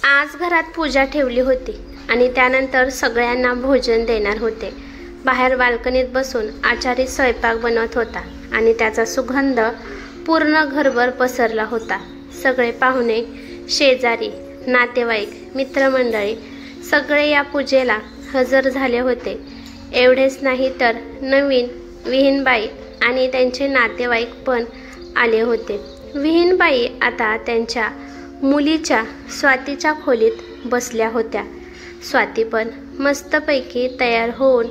आज घरात पूजा ठेवली होती आणि त्यानंतर सगळ्यांना भोजन देणार होते। बाहेर बाल्कनीत बसून आचारी स्वयंपाक बनवत होता आणि त्याचा सुगंध पूर्ण घरभर पसरला होता। सगळे पाहुणे, शेजारी, नातेवाईक, मित्रमंडळी सगळे या पूजेला हजर झाले होते। एवढेच नाही तर नवीन विहीनबाई आणि त्यांचे नातेवाईक पण आले होते। विहीनबाई आता त्यांच्या मुलीच्या स्वातीच्या खोलीत बसल्या होत्या। स्वाती पण मस्तपैकी तयार होऊन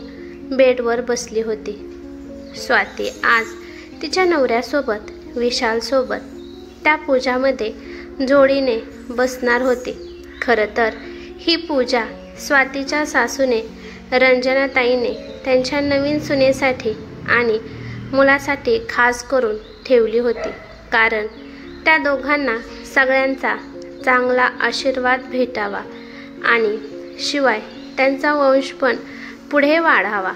बेडवर बसली होती। स्वाती आज तिच्या नवऱ्यासोबत विशालसोबत त्या पूजामध्ये जोडीने बसणार होती। खरं तर ही पूजा स्वातीच्या सासूने रंजनाताईने त्यांच्या नवीन सुनेसाठी आणि मुलासाठी खास करून ठेवली होती, कारण त्या दोघांना सगळ्यांचा चांगला आशीर्वाद भेटावा आणि शिवाय त्यांचा वंश पण पुढे वाढावा।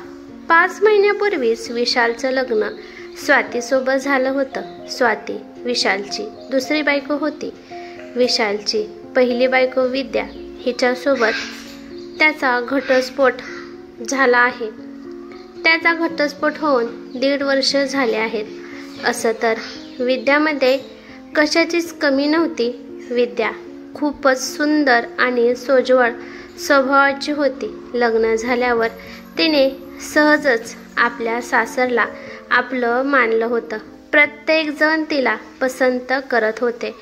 5 महिन्यापूर्वीच विशालचं लग्न स्वातीसोबत झालं होतं। स्वाती विशालची दुसरी बायको होती। विशालची पहिली बायको विद्या हिच्यासोबत त्याचा घटस्फोट झाला आहे। त्याचा घटस्फोट होऊन 1.5 वर्ष झाले आहेत। असं तर विद्यामध्ये कशाचीच कमी नव्हती। विद्या खूपच सुंदर आणि सोज्वळ स्वभावाची होती। लग्न झाल्यावर तिने सहजच आपल्या सासरला आपलं मानलं होतं। प्रत्येक जण तिला पसंत करत होते,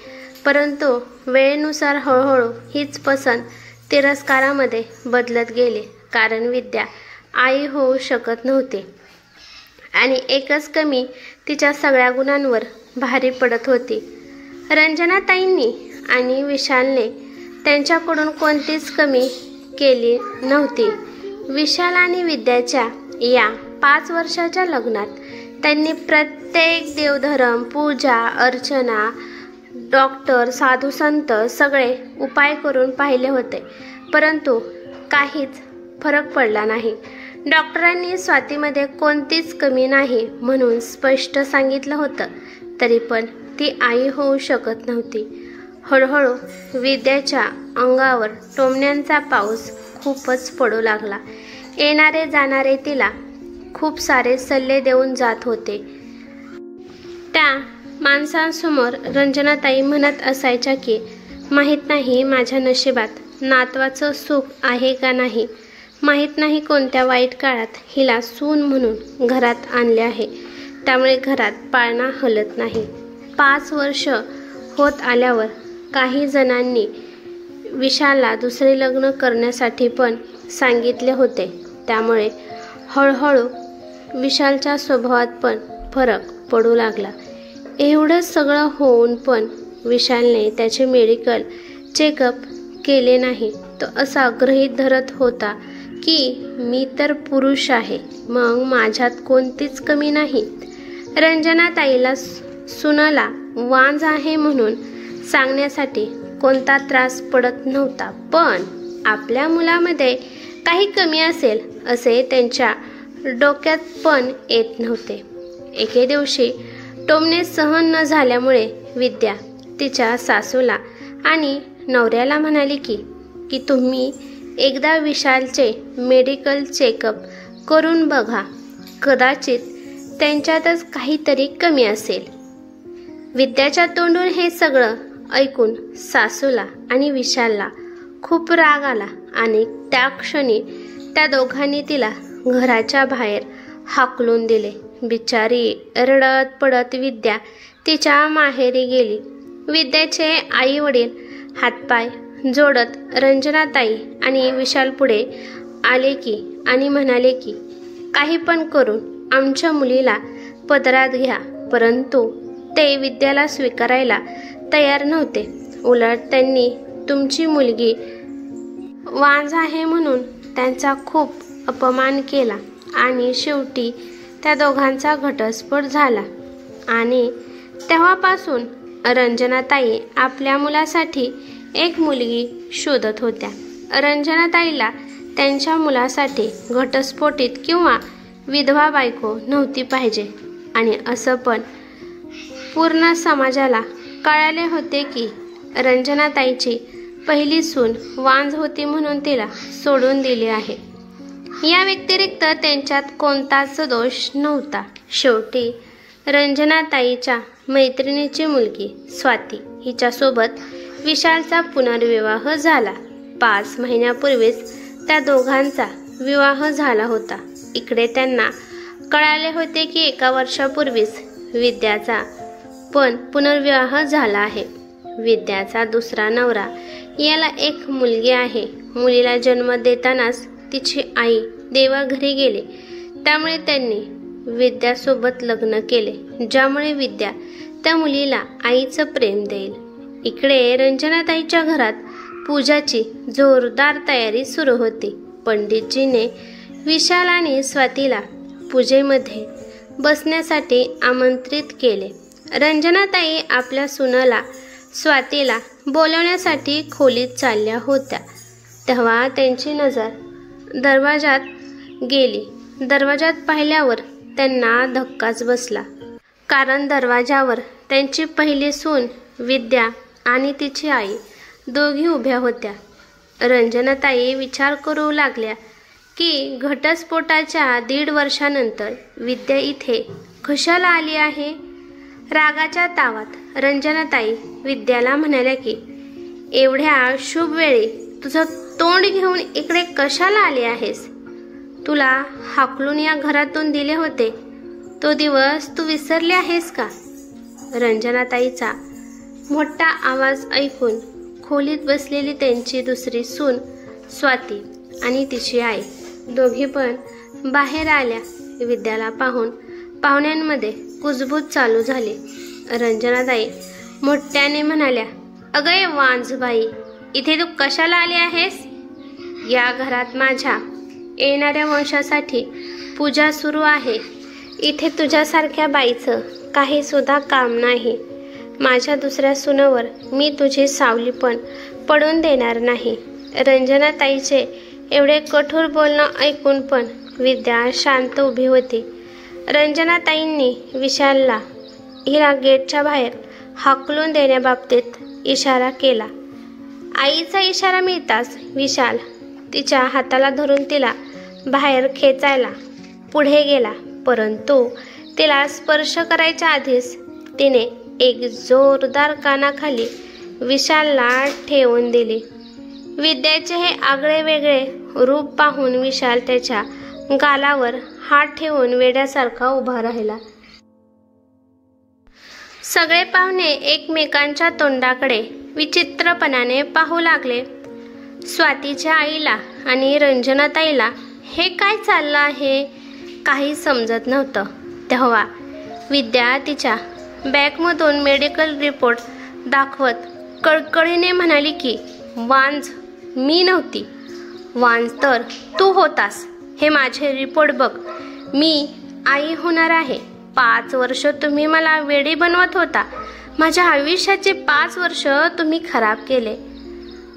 परंतु वेळेनुसार हळूहळू हीच पसंत तिरस्कारामध्ये बदलत गेली, कारण विद्या आई होऊ शकत नव्हती आणि एकच कमी तिच्या सगळ्या गुणांवर भारी पडत होती। रंजनाताईंनी आणि विशालने त्यांच्याकडून कोणतीच कमी केली नव्हती। विशाल आणि विद्याच्या या 5 वर्षाच्या लग्नात त्यांनी प्रत्येक देवधर्म, पूजा, अर्चना, डॉक्टर, साधू संत सगळे उपाय करून पाहिले होते, परंतु काहीच फरक पडला नाही। डॉक्टरांनी स्वातीमध्ये कोणतीच कमी नाही म्हणून स्पष्ट सांगितलं होतं, तरी पण ती आई होऊ शकत नव्हती। हळूहळू विद्याच्या अंगावर टोमण्यांचा पाऊस खूपच पडू लागला। येणारे जाणारे तिला खूप सारे सल्ले देऊन जात होते। त्या माणसांसमोर रंजनाताई म्हणत असायच्या की माहीत नाही माझ्या नशिबात नातवाचं सुख आहे का नाही, माहीत नाही कोणत्या वाईट काळात हिला सून म्हणून घरात आणले आहे, त्यामुळे घरात पाळणा हलत नाही। 5 वर्ष होत आल्यावर काही जणांनी विशालला दुसरे लग्न करण्यासाठी पण सांगितले होते, त्यामुळे हळूहळू विशालच्या स्वभावात पण फरक पडू लागला। एवढं सगळं होऊन पण विशालने त्याचे मेडिकल चेकअप केले नाही। तो असा गृहीत धरत होता की मी तर पुरुष आहे, मग माझ्यात कोणतीच कमी नाही। रंजनाताईला सुनाला वांज आहे म्हणून सांगण्यासाठी कोणता त्रास पडत नव्हता, पण आपल्या मुलामध्ये काही कमी असेल असे त्यांच्या डोक्यात पण येत नव्हते। एके दिवशी टोमणे सहन न झाल्यामुळे विद्या तिच्या सासूला आणि नवऱ्याला म्हणाली की तुम्ही एकदा विशालचे मेडिकल चेकअप करून बघा, कदाचित त्यांच्यातच काहीतरी कमी असेल। विद्याच्या तोंडून हे सगळं ऐकून सासूला आणि विशालला खूप राग आला आणि त्या क्षणी त्या दोघांनी तिला घराच्या बाहेर हाकलून दिले। बिचारी रडत पडत विद्या तिच्या माहेरी गेली। विद्याचे आई वडील हातपाय जोडत रंजनाताई आणि विशाल पुढे आले आणि म्हणाले की काही पण करून आमच्या मुलीला पदरात घ्या, परंतु ते विद्याला स्वीकारायला तयार नव्हते। उलट त्यांनी तुमची मुलगी वांज आहे म्हणून त्यांचा खूप अपमान केला आणि शेवटी त्या दोघांचा घटस्फोट झाला आणि तेव्हापासून रंजनाताई आपल्या मुलासाठी एक मुलगी शोधत होत्या। रंजनाताईला त्यांच्या मुलासाठी घटस्फोटित किंवा विधवा बायको नव्हती पाहिजे आणि असं पण पूर्ण समाजाला कळाले होते की रंजनाताईची पहिली सून वांझ होती म्हणून तिला सोडून दिले आहे. या व्यतिरिक्त त्यांच्यात कोणताच दोष नव्हता. शेवटी रंजनाताईच्या मैत्रिणीची मुलगी स्वाती हिच्यासोबत विशालचा पुनर्विवाह झाला. 5 महिन्यापूर्वीच त्या दोघांचा विवाह झाला होता. इकडे त्यांना कळाले होते की 1 वर्षापूर्वीच विद्याचा पण पुनर्विवाह झाला आहे. विद्याचा दुसरा नवरा, याला एक मुलगी आहे. मुलीला जन्म देतानाच तिची आई देवाघरी गेली. त्यामुळे त्यांनी विद्यासोबत लग्न केले, ज्यामुळे विद्या त्या मुलीला आईचं प्रेम देईल. इकडे रंजनाताईच्या घरात पूजाची जोरदार तयारी सुरू होती. पंडितजीने विशाल आणि स्वातीला पूजेमध्ये बसण्यासाठी आमंत्रित केले. रंजनाताई आपल्या सुनेला स्वातीला बोलवण्यासाठी खोलीत चालल्या होत्या. तेव्हा त्यांची नजर दरवाजात गेली. दरवाजात पाहिल्यावर त्यांना धक्काच बसला, कारण दरवाजावर त्यांची पहिली सून विद्या आणि तिची आई दोघी उभ्या होत्या. रंजनाताई विचार करू लागल्या की घटस्फोटाच्या 1.5 वर्षानंतर विद्या इथे कशाला आली आहे. रागाच्या तावात रंजनाताई विद्याला म्हणाल्या की एवढ्या शुभ वेळी तुझं तोंड घेऊन इकडे कशाला आली आहेस. तुला हाकलून या घरातून दिले होते, तो दिवस तू विसरले आहेस का. रंजनाताईचा मोठा आवाज ऐकून खोलीत बसलेली त्यांची दुसरी सून स्वाती आणि तिची आई दोघी पण बाहेर आल्या. विद्याला पाहून पाहुण्यांमध्ये कुजबूज चालू झाली. रंजनाताई मोठ्याने म्हणाल्या, अगं वांझबाई, इथे तू कशाला आली आहेस. या घरात माझ्या येणाऱ्या वंशासाठी पूजा सुरू आहे. इथे तुझ्यासारख्या बाईचं काही सुद्धा काम नाही. माझ्या दुसऱ्या सुनेवर मी तुझी सावली पण पडून देणार नाही. रंजनाताईचे एवढे कठोर बोलणं ऐकून पण विद्या शांत उभी होती. रंजनाताईंनी विशालला हिला गेटच्या बाहेर हाकलून देण्याबाबतीत इशारा केला. आईचा इशारा मिळताच विशाल तिच्या हाताला धरून तिला बाहेर खेचायला पुढे गेला, परंतु तिला स्पर्श करायच्या आधीच तिने एक जोरदार कानाखाली विशालला ठेवून दिली. विद्याचे हे आगळे वेगळे रूप पाहून विशाल त्याच्या गालावर हात ठेवून वेड्यासारखा उभा राहिला. सगळे पाहुणे एकमेकांच्या तोंडाकडे विचित्रपणाने पाहू लागले. स्वातीच्या आईला आणि रंजनाताईला हे काय चाललं आहे काही समजत नव्हतं. तेव्हा विद्या तिच्या बॅगमधून मेडिकल रिपोर्ट दाखवत कळकळीने म्हणाली की वांझ मी नव्हती, वांझ तर तू होतास. हे माझे रिपोर्ट बघ, मी आई होणार आहे. 5 वर्ष तुम्ही मला वेडी बनवत होता. माझ्या आयुष्याचे 5 वर्ष तुम्ही खराब केले.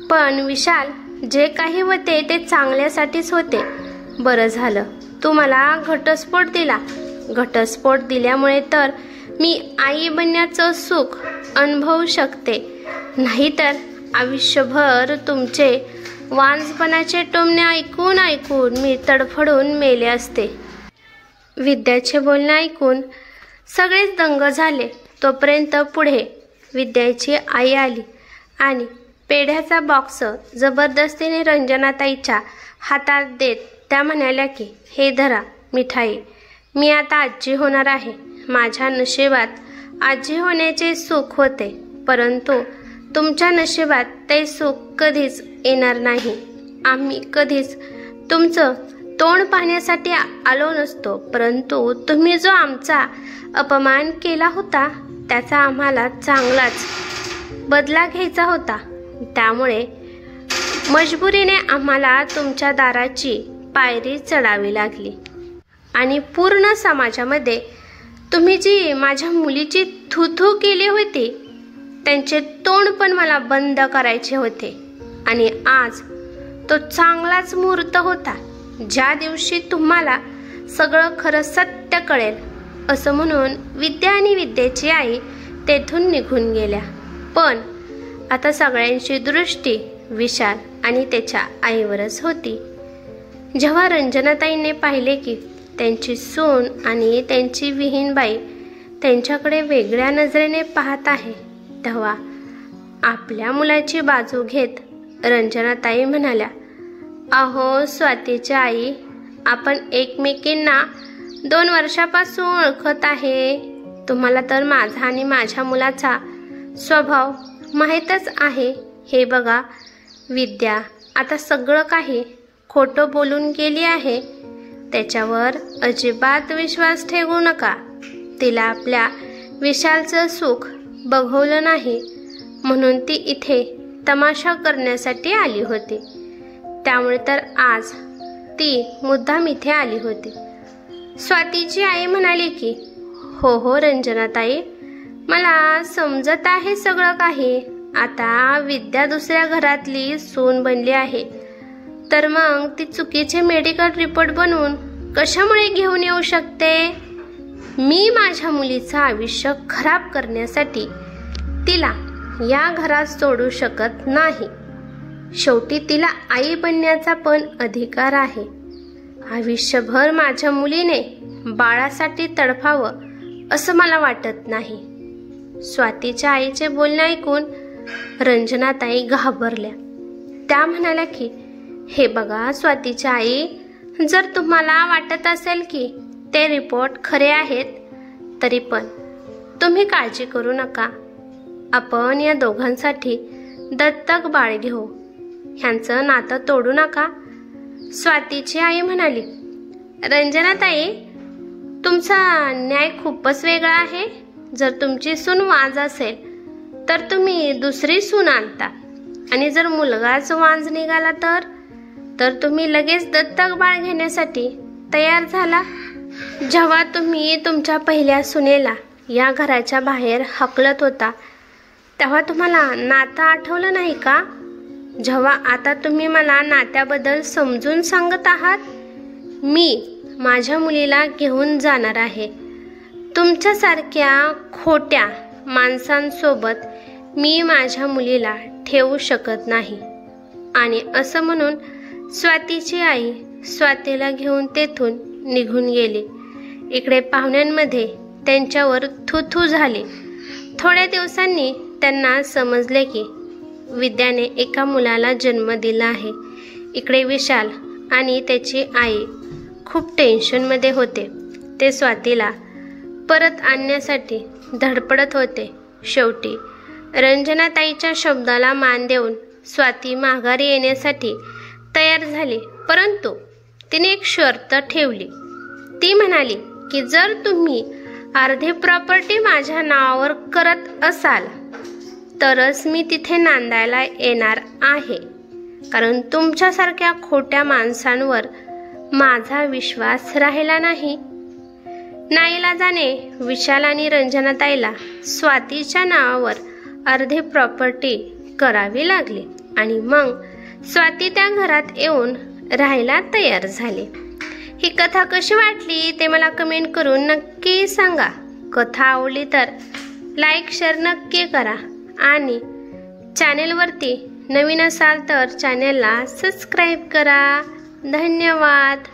पण विशाल, जे काही होते ते चांगल्यासाठीच होते. बरं झालं तू मला घटस्फोट दिला. घटस्फोट दिल्यामुळे तर मी आई बनण्याचं सुख अनुभवू शकते. नाहीतर आयुष्यभर तुमचे वांझपणाचे टोमणे ऐकून ऐकून मी तडफडून मेले असते. विद्याचे बोलणे ऐकून सगळेच दंग झाले. तोपर्यंत पुढे विद्याची आई आली आणि पेढ्याचा बॉक्स जबरदस्तीने रंजनाताईच्या हातात देत त्या म्हणाल्या की हे धरा मिठाई. मी आता आजी होणार आहे. माझ्या नशिबात आजी होण्याचे सुख होते, परंतु तुमच्या नशिबात ते सुख कधीच येणार नाही. आम्ही कधीच तुमचं तोंड पाहण्यासाठी आलो नसतो, परंतु तुम्ही जो आमचा अपमान केला होता त्याचा आम्हाला चांगलाच बदला घ्यायचा होता. त्यामुळे मजबुरीने आम्हाला तुमच्या दाराची पायरी चढावी लागली आणि पूर्ण समाजामध्ये तुम्ही जी माझ्या मुलीची थू केली होती त्यांचे तोंड पण मला बंद करायचे होते. आणि आज तो चांगलाच मुहूर्त होता ज्या दिवशी तुम्हाला सगळं खरं सत्य कळेल, असं म्हणून विद्या आणि विद्येची आई तेथून निघून गेल्या. पण आता सगळ्यांची दृष्टी विशाल आणि त्याच्या आईवरच होती. जेव्हा रंजनाताईंनी पाहिले की त्यांची सून आणि त्यांची विहीणबाई त्यांच्याकडे वेगळ्या नजरेने पाहत आहे, तेव्हा आपल्या मुलाची बाजू घेत रंजनाताई म्हणाल्या, अहो स्वातीची आई, आपण एकमेकींना 2 वर्षापासून ओळखत आहे. तुम्हाला तर माझा आणि माझ्या मुलाचा स्वभाव माहीतच आहे. हे बघा विद्या आता सगळं काही खोटं बोलून गेली आहे. त्याच्यावर अजिबात विश्वास ठेवू नका. तिला आपल्या विशालचं सुख बघवलं नाही म्हणून ती इथे तमाशा करण्यासाठी आली होती. त्यामुळे तर आज ती मुद्दाम इथे आली होती. स्वातीची आई म्हणाली की हो रंजनाताई, मला समजत आहे सगळं काही. आता विद्या दुसऱ्या घरातली सून बनली आहे, तर मग ती चुकीचे मेडिकल रिपोर्ट बनवून कशामुळे घेऊन येऊ शकते? मी माझ्या मुलीचं आयुष्य खराब करण्यासाठी तिला या घरात सोडू शकत नाही. शेवटी तिला आई बनण्याचा पण अधिकार आहे. आयुष्यभर माझ्या मुलीने बाळासाठी तडफावं असं मला वाटत नाही. स्वातीच्या आईचे बोलणे ऐकून रंजनाताई घाबरल्या. त्या म्हणाल्या की हे बघा स्वातीच्या आई, जर तुम्हाला वाटत असेल की ते रिपोर्ट खरे आहेत, तरी पण तुम्ही काळजी करू नका. आपण या दोघांसाठी दत्तक बाळ घेऊ. ह्यांचं नातं तोडू नका. स्वातीची आई म्हणाली, रंजनाताई, तुमचा न्याय खूपच वेगळा आहे. जर तुमची सून वांज असेल तर तुम्ही दुसरी सून आणता, आणि जर मुलगाच वांज निघाला तर तुम्ही लगेच दत्तक बाळ घेण्यासाठी तयार झाला. जेव्हा तुम्ही तुमच्या पहिल्या सुनेला या घराच्या बाहेर हकलत होता, तेव्हा तुम्हाला नातं आठवलं नाही का? जेव्हा आता तुम्ही मला नात्याबद्दल समजून सांगत आहात, मी माझ्या मुलीला घेऊन जाणार आहे. तुमच्यासारख्या खोट्या माणसांसोबत मी माझ्या मुलीला ठेवू शकत नाही. आणि असं म्हणून स्वातीची आई स्वातीला घेऊन तेथून निघून गेली. इकडे पाहुण्यांमध्ये त्यांच्यावर थुथू झाली. थोड्या दिवसांनी त्यांना समजले की विद्याने एका मुलाला जन्म दिला आहे. इकडे विशाल आणि त्याची आई खूप टेन्शनमध्ये होते. ते स्वातीला परत आणण्यासाठी धडपडत होते. शेवटी रंजनाताईच्या शब्दाला मान देऊन स्वाती माघारी येण्यासाठी तयार झाली. परंतु तिने एक शर्त ठेवली. ती म्हणाली की जर तुम्ही अर्धी प्रॉपर्टी माझ्या नावावर करत असाल तरच मी तिथे नांदायला येणार आहे, कारण तुमच्यासारख्या खोट्या माणसांवर माझा विश्वास राहिला नाही. नाईलाजाने विशाल आणि रंजनाताईला स्वातीच्या नावावर अर्धी प्रॉपर्टी करावी लागली आणि मग स्वाती त्या घरात येऊन राहायला तयार झाली. ही कथा कशी वाटली ते मला कमेंट करून नक्की सांगा. कथा आवडली तर लाईक शेअर नक्की करा आणि चॅनेलवरती नवीन असाल तर चॅनेलला सबस्क्राईब करा. धन्यवाद.